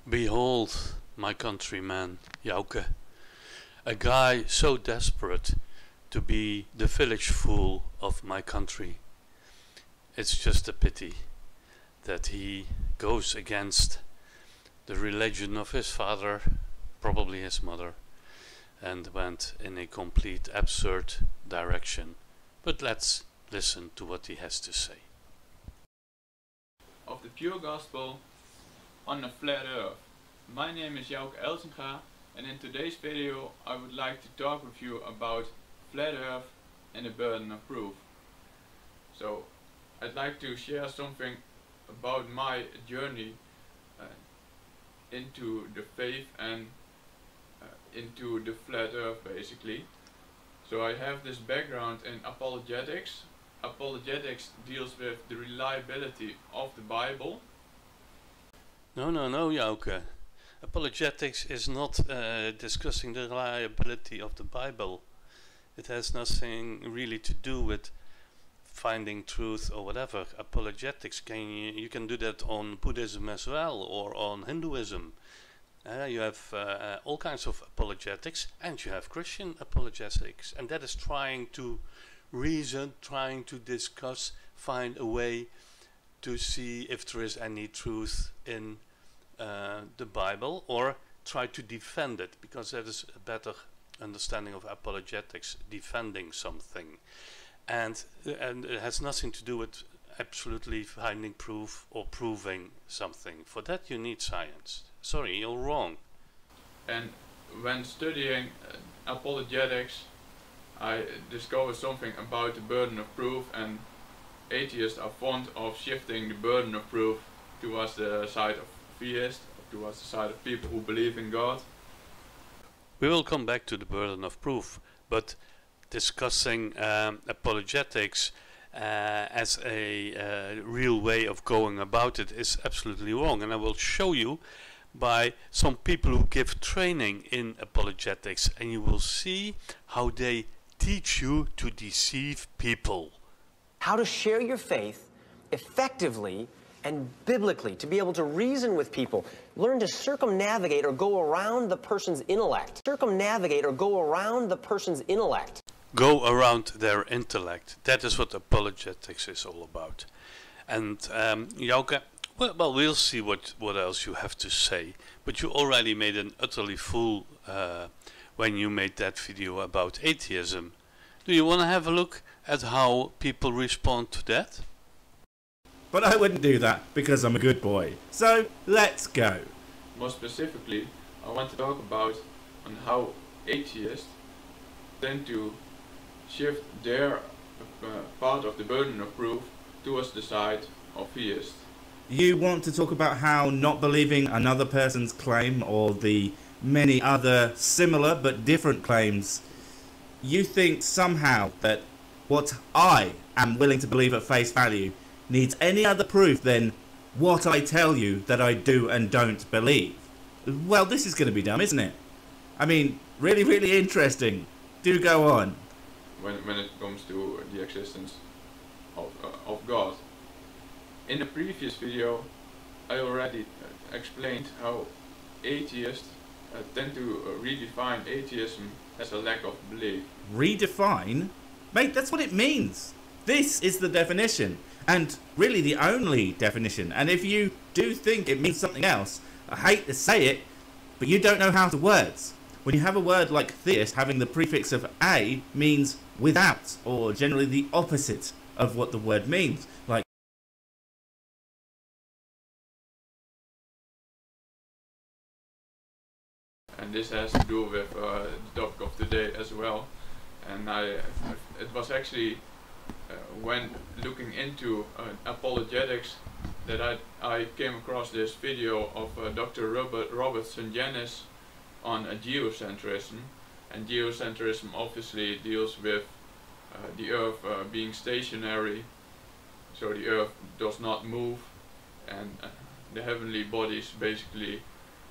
Behold my countryman, Jouke, a guy so desperate to be the village fool of my country. It's just a pity that he goes against the religion of his father, probably his mother, and went in a complete absurd direction. But let's listen to what he has to say. Of the pure gospel on a flat earth. My name is Jouke and in today's video I would like to talk with you about flat earth and the burden of proof. So I'd like to share something about my journey into the faith and into the flat earth basically. So I have this background in apologetics. Apologetics deals with the reliability of the Bible. No, Jouke. Apologetics is not discussing the reliability of the Bible. It has nothing really to do with finding truth or whatever. Apologetics, you can do that on Buddhism as well, or on Hinduism. You have all kinds of apologetics, and you have Christian apologetics, and that is trying to reason, trying to discuss, find a way to see if there is any truth in the Bible, or try to defend it, because that is a better understanding of apologetics, defending something. And it has nothing to do with absolutely finding proof or proving something. For that you need science. Sorry, you're wrong. And when studying apologetics, I discovered something about the burden of proof, and atheists are fond of shifting the burden of proof towards the side of theists, towards the side of people who believe in God. We will come back to the burden of proof, but discussing apologetics as a real way of going about it is absolutely wrong, and I will show you by some people who give training in apologetics, and you will see how they teach you to deceive people. How to share your faith effectively and biblically, to be able to reason with people, learn to circumnavigate or go around the person's intellect. Circumnavigate or go around the person's intellect. Go around their intellect. That is what apologetics is all about. And Jouke, well, we'll see what else you have to say. But you already made an utterly fool when you made that video about atheism. Do you want to have a look at how people respond to that? But I wouldn't do that because I'm a good boy. So let's go. More specifically, I want to talk about on how atheists tend to shift their part of the burden of proof towards the side of theists. You want to talk about how not believing another person's claim, or the many other similar but different claims, you think somehow that what I am willing to believe at face value needs any other proof than what I tell you that I do and don't believe. Well, this is going to be dumb, isn't it? I mean, really, really interesting. Do go on. When it comes to the existence of God. In the previous video, I already explained how atheists tend to redefine atheism as a lack of belief. Redefine? Mate, that's what it means. This is the definition, and really the only definition. And if you do think it means something else, I hate to say it, but you don't know how to words. When you have a word like theist, having the prefix of a means without, or generally the opposite of what the word means. Like, and this has to do with the topic of today as well. And it was actually when looking into apologetics that I came across this video of Dr. Robert St. Janis on geocentrism. And geocentrism obviously deals with the earth being stationary, so the earth does not move, and the heavenly bodies basically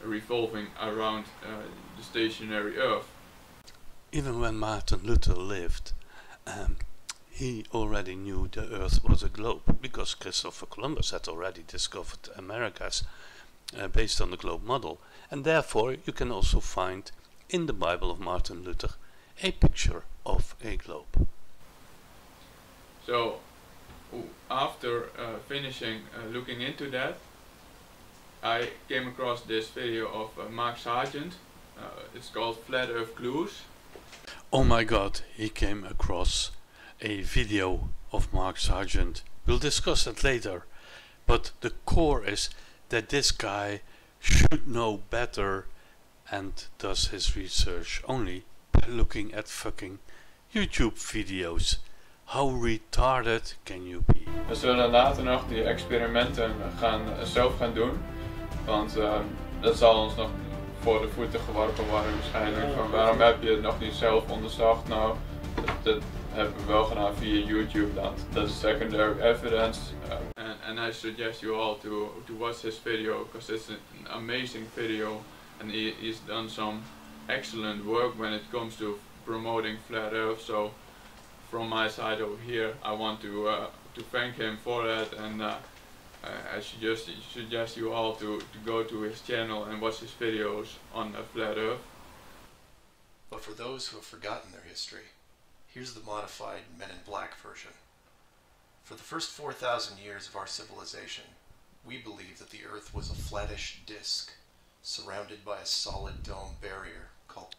revolving around the stationary earth. Even when Martin Luther lived, he already knew the earth was a globe, because Christopher Columbus had already discovered Americas. based on the globe model. And therefore you can also find in the Bible of Martin Luther a picture of a globe. So after finishing looking into that, I came across this video of Mark Sargent. It's called Flat Earth Clues. Oh my god, he came across a video of Mark Sargent. We'll discuss it later. But the core is that this guy should know better and does his research only by looking at fucking YouTube video's. How retarded can you be? We zullen later nog die experimenten zelf gaan doen. Want dat zal ons nog voor de voeten geworpen worden waarschijnlijk. Van waarom heb je het nog niet zelf onderzocht? Nou, dat hebben we wel gedaan via YouTube dan. Dat is secondary evidence. And I suggest you all to watch his video because it's an amazing video and he's done some excellent work when it comes to promoting flat earth. So from my side over here I want to thank him for that, and I suggest you all to go to his channel and watch his videos on flat earth. But for those who have forgotten their history, here's the modified Men in Black version. For the first 4,000 years of our civilization, we believed that the Earth was a flattish disk, surrounded by a solid dome barrier called...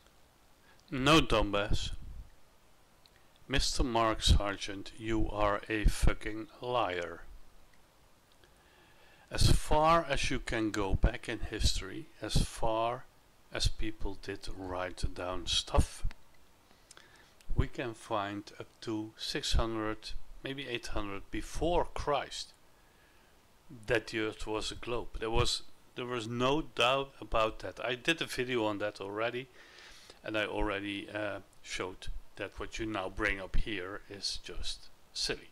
No, dumbass. Mr. Mark Sargent, you are a fucking liar. As far as you can go back in history, as far as people did write down stuff, we can find up to 600, maybe 800 before Christ that the Earth was a globe. There was no doubt about that. I did a video on that already, and I already showed that what you now bring up here is just silly.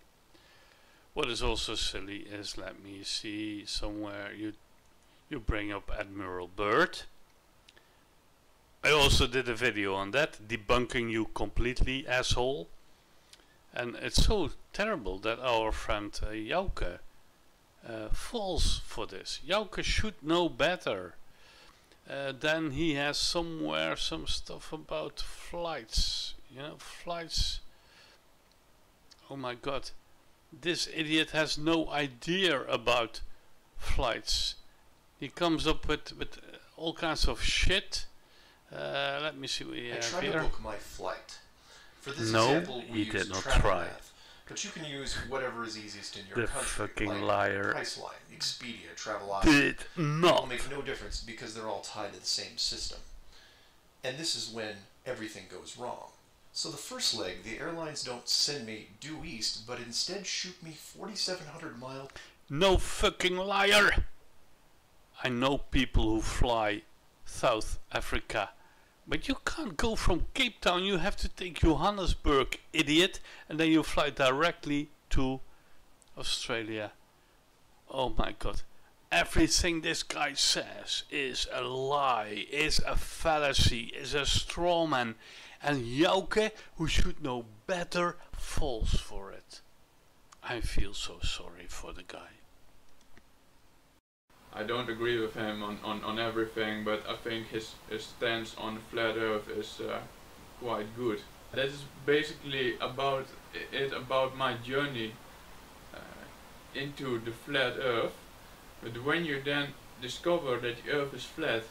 What is also silly is, let me see, somewhere you bring up Admiral Byrd. I also did a video on that, debunking you completely, asshole. And it's so terrible that our friend Jouke falls for this. Jouke should know better. Then he has somewhere some stuff about flights. You know, flights. Oh my god. This idiot has no idea about flights. He comes up with all kinds of shit. Let me see what we have here. I tried to book my flight. For this no, example, we he did not travel try. math, but you can use whatever is easiest in your The country. fucking like liar. Priceline, Expedia, Travelocity. Did It will not. make no difference because they're all tied to the same system. And this is when everything goes wrong. So the first leg, the airlines don't send me due east, but instead shoot me 4,700 miles. No fucking liar. I know people who fly South Africa. But you can't go from Cape Town, you have to take Johannesburg, idiot, and then you fly directly to Australia. Oh my god. Everything this guy says is a lie, is a fallacy, is a straw man. And Jouke, who should know better, falls for it. I feel so sorry for the guy. I don't agree with him on everything, but I think his stance on flat earth is quite good. That is basically about my journey into the flat earth. But when you then discover that the earth is flat,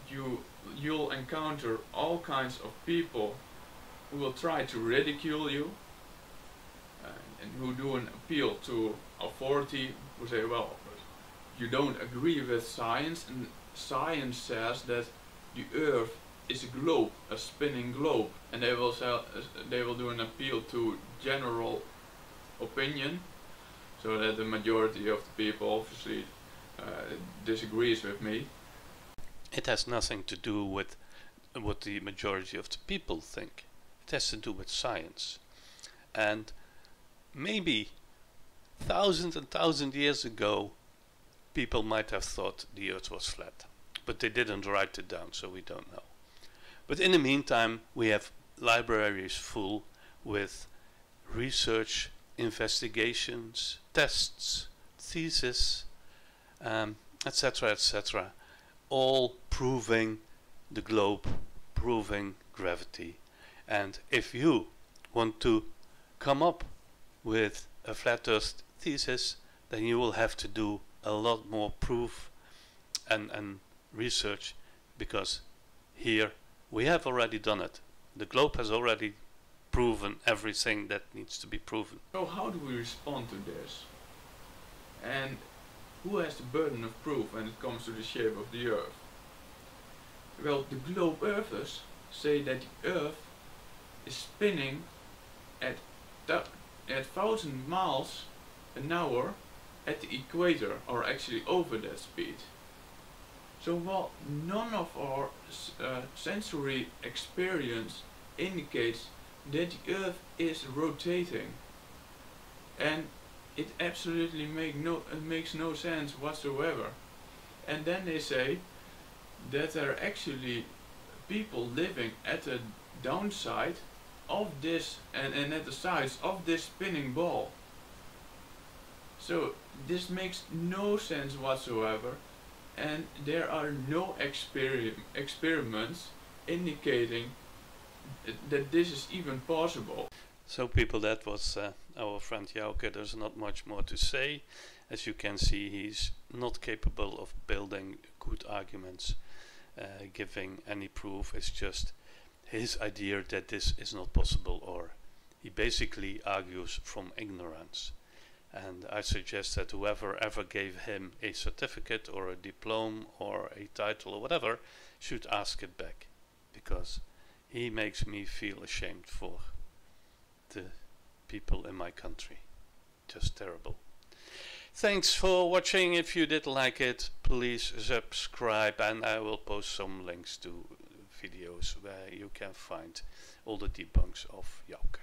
you'll encounter all kinds of people who will try to ridicule you and who do an appeal to authority, who say, well, you don't agree with science, and science says that the earth is a globe, a spinning globe, and they will do an appeal to general opinion, so that the majority of the people obviously disagrees with me. It has nothing to do with what the majority of the people think. It has to do with science. And maybe thousands and thousands of years ago, people might have thought the earth was flat. But they didn't write it down, so we don't know. But in the meantime, we have libraries full with research, investigations, tests, theses, etc., etc., all proving the globe, proving gravity. And if you want to come up with a flat earth thesis, then you will have to do a lot more proof and research, because here we have already done it. The globe has already proven everything that needs to be proven. So how do we respond to this? And who has the burden of proof when it comes to the shape of the Earth? Well, the globe earthers say that the Earth is spinning at 1,000 miles an hour at the equator, or actually over that speed. So while none of our sensory experience indicates that the Earth is rotating, and it absolutely makes no sense whatsoever. And then they say that there are actually people living at the downside of this and at the sides of this spinning ball. So this makes no sense whatsoever, and there are no experiments indicating that this is even possible. So people, that was our friend Jouke. There's not much more to say. As you can see, he's not capable of building good arguments, giving any proof. It's just his idea that this is not possible, or he basically argues from ignorance. And I suggest that whoever ever gave him a certificate or a diploma or a title or whatever should ask it back, because he makes me feel ashamed for the people in my country. Just terrible. Thanks for watching. If you did like it, please subscribe, and I will post some links to videos where you can find all the debunks of Jouke.